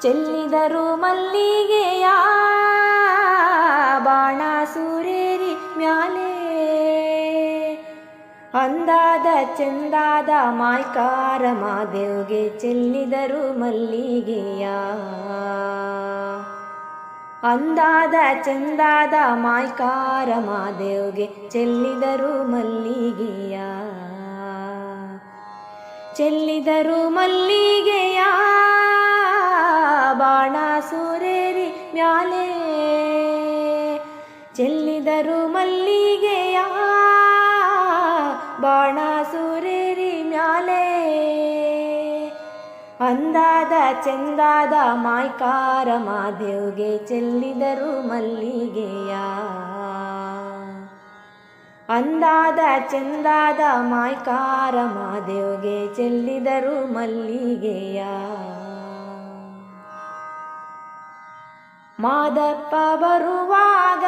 ಚೆಲ್ಲಿದರು ಮಲ್ಲಿಗೆಯ ಬಾಣ ಸೂರೇರಿ ಮ್ಯಾಲೆ, ಅಂದಾದ ಚಂದಾದ ಮಾಯ್ಕಾರ ಮಾದೇವ್ಗೆ ಚೆಲ್ಲಿದರು ಮಲ್ಲಿಗೆಯ, ಅಂದಾದ ಚಂದಾದ ಮಾಯ್ಕಾರ ಮಾದೇವ್ಗೆ ಚೆಲ್ಲಿದರು ಮಲ್ಲಿಗೆಯ, ಚೆಲ್ಲಿದರು ಮಲ್ಲಿಗೆಯ ಬಾಣ ಸೂರೇರಿ ಮ್ಯಾಲೆ, ಚೆಲ್ಲಿದರು ಮಲ್ಲಿಗೆಯ ಬಾಣ ಸೂರೇರಿ ಮ್ಯಾಲೆ, ಅಂದಾದ ಚಂದಾದ ಮಾಯ್ಕಾರ ಮಾದೇವ್ಗೆ ಚೆಲ್ಲಿದರು ಮಲ್ಲಿಗೆಯ, ಅಂದಾದ ಚಂದಾದ ಮಾಯ್ಕಾರ ಮಾದೇವ್ಗೆ ಚೆಲ್ಲಿದರು ಮಲ್ಲಿಗೆಯ. ಮಾದಪ್ಪ ಬರುವಾಗ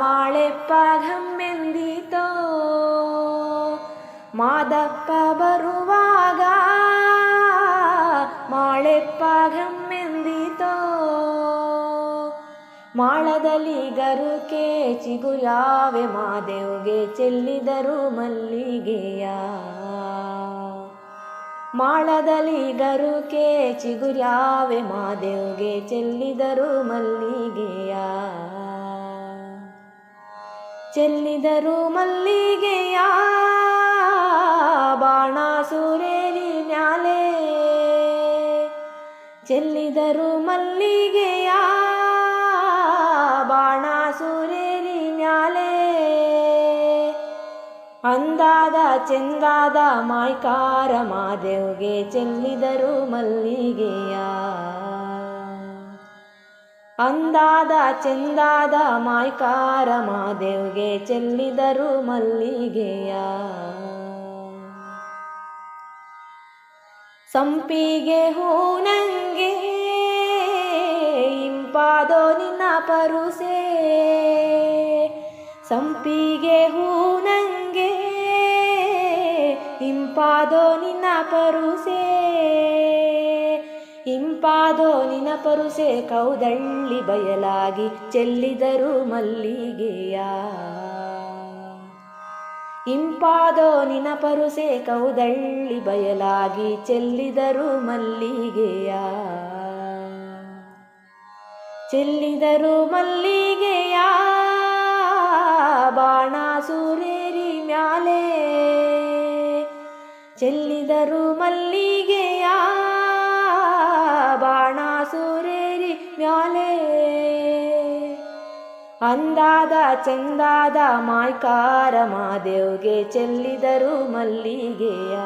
ಮಾಳೆಪ್ಪ ಘಮ್ಮೆಂದಿತೋ, ಮಾದಪ್ಪ ಬರುವಾಗ ಮಾಳೆಪ್ಪ ಘಮ್ಮೆಂದಿತೋ, ಮಾಳದಲ್ಲಿ ಗರುಕೆ ಚಿಗುರ್ಯಾವೆ ಮಾದೇವ್ಗೆ ಚೆಲ್ಲಿದರು ಮಲ್ಲಿಗೆಯ, ಮಾಳದಲ್ಲಿ ಗರುಕೆ ಚಿಗುರ್ಯಾವೆ ಮಾದೇವ್ಗೆ ಚೆಲ್ಲಿದರು ಮಲ್ಲಿಗೆಯ, ಚೆಲ್ಲಿದರು ಮಲ್ಲಿಗೆಯ ಬಾಣ ಸೂರೇರಿ ಮ್ಯಾಲೆ, ಚೆಲ್ಲಿದರು ಮಲ್ಲಿಗೆಯ ಬಾಣ ಸೂರೇರಿ ಮ್ಯಾಲೆ, ಅಂದಾದ ಚಂದಾದ ಮಾಯ್ಕಾರ ಮಾದೇವ್ಗೆ ಚೆಲ್ಲಿದರು ಮಲ್ಲಿಗೆಯ, ಅಂದಾದ ಚಂದಾದ ಮಾಯ್ಕಾರ ಮಾದೇವ್ಗೆ ಚೆಲ್ಲಿದರು ಮಲ್ಲಿಗೆಯ. ಸಂಪಿಗೆ ಹೂನಂಗೆ ಇಂಪಾದೋ ನಿನ್ನ ಪರುಸೆ, ಸಂಪಿಗೆ ಹೂನಂಗೆ ಇಂಪಾದೋ ನಿನ್ನ ಪರುಸೆ, ಇಂಪಾದೋ ನಿನ್ನ ಪರುಸೆ ಕೌದಳ್ಳಿ ಬಯಲಾಗಿ ಚೆಲ್ಲಿದರು ಮಲ್ಲಿಗೆಯ, ಇಂಪಾದೋ ನಿನ್ನ ಪರುಸೆ ಕೌದಳ್ಳಿ ಬಯಲಾಗಿ ಚೆಲ್ಲಿದರು ಮಲ್ಲಿಗೆಯ, ಚೆಲ್ಲಿದರು ಮಲ್ಲಿಗೆಯ ಬಾಣ ಸೂರೇರಿ ಮ್ಯಾಲೆ, ಚೆಲ್ಲಿದರು ಮಲ್ಲಿಗೆಯ ಬಾಣ ಸೂರೇರಿ ಮ್ಯಾಲೆ, ಅಂದಾದ ಚಂದಾದ ಮಾಯ್ಕಾರ ಮಾದೇವ್ಗೆ ಚೆಲ್ಲಿದರು ಮಲ್ಲಿಗೆಯ,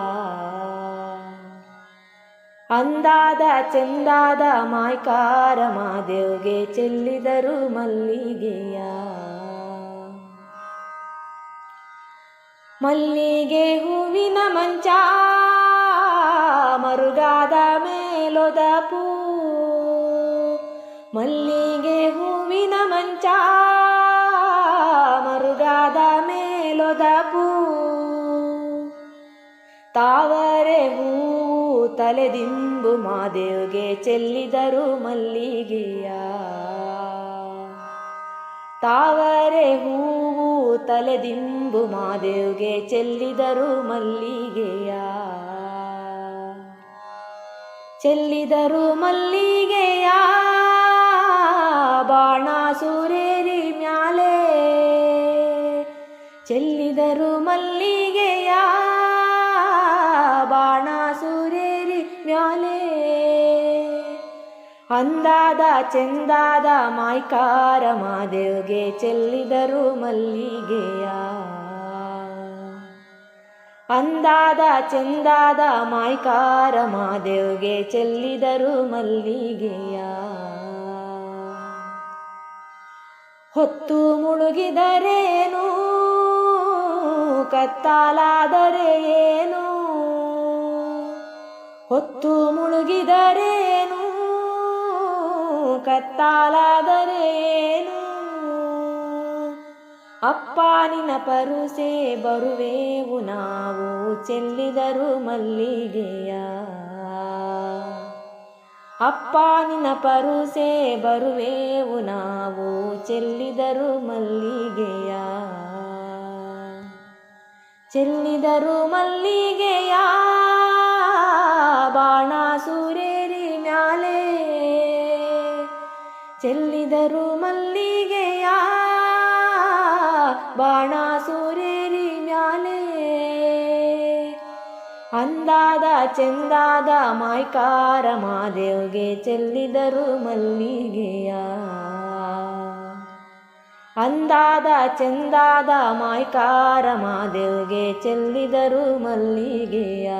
ಅಂದಾದ ಚಂದಾದ ಮಾಯ್ಕಾರ ಮಾದೇವ್ಗೆ ಚೆಲ್ಲಿದರು ಮಲ್ಲಿಗೆಯ. ಮಲ್ಲಿಗೆ ಹೂವಿನ ಮಂಚ ಮರುಗಾದ ಮೇಲೊದ ಪೂ, ಮಲ್ಲಿಗೆ ಹೂವಿನ ಮಂಚ ಮರುಗಾದ ಮೇಲೊದ ಪೂ, ತಾವರೆ ಹೂವು ತಲೆದಿಂಬು ಮಾದೇವ್ಗೆ ಚೆಲ್ಲಿದರು ಮಲ್ಲಿಗೆಯ, ತಾವರೆ ಹೂವು ತಲೆದಿಂಬು ಮಾದೇವ್ಗೆ ಚೆಲ್ಲಿದರು ಮಲ್ಲಿಗೆಯ, ಚೆಲ್ಲಿದರು ಮಲ್ಲಿಗೆಯ ಬಾಣ ಸೂರೇರಿ ಮ್ಯಾಲೆ, ಚೆಲ್ಲಿದರು ಮಲ್ಲಿಗೆಯ ಬಾಣ ಸೂರೇರಿ ಮ್ಯಾಲೆ, ಅಂದಾದ ಚಂದಾದ ಮಾಯ್ಕಾರ ಮಾದೇವ್ಗೆ ಚೆಲ್ಲಿದರು ಮಲ್ಲಿಗೆಯ, ಅಂದಾದ ಚಂದಾದ ಮಾಯ್ಕಾರ ಮಾದೇವ್ಗೆ ಚೆಲ್ಲಿದರು ಮಲ್ಲಿಗೆಯ. ಹೊತ್ತು ಮುಳುಗಿದರೇನು ಕತ್ತಾಲಾದರೆ ಏನು, ಹೊತ್ತು ಮುಳುಗಿದರೇನು ಕತ್ತಾಲಾದರೆ ಏನು, ಅಪ್ಪ ನಿನ್ನ ಪರುಸೆ ಬರುವೆವು ನಾವು ಚೆಲ್ಲಿದರು ಮಲ್ಲಿಗೆಯ, ಅಪ್ಪ ನಿನ್ನ ಪರುಸೆ ಬರುವೆವು ನಾವು, ಚೆಲ್ಲಿದರು ಮಲ್ಲಿಗೆಯ, ಚೆಲ್ಲಿದರು ಮಲ್ಲಿಗೆಯ, ಬಾಣ ಸೂರೇರಿ ಮ್ಯಾಲೆ, ಚೆಲ್ಲಿದರು ಮಲ್ಲಿಗೆಯ, ಬಾಣ ಸೂರೇರಿ ಮ್ಯಾಲೆ. ಅಂದಾದ ಚೆಂದಾದ ಮಾಯ್ಕಾರ ಮಾದೇವ್ಗೆ ಚೆಲ್ಲಿದರು ಮಲ್ಲಿಗೆಯ, ಅಂದಾದ ಚೆಂದಾದ ಮಾಯ್ಕಾರ ಮಾದೇವ್ಗೆ ಚೆಲ್ಲಿದರು ಮಲ್ಲಿಗೆಯ.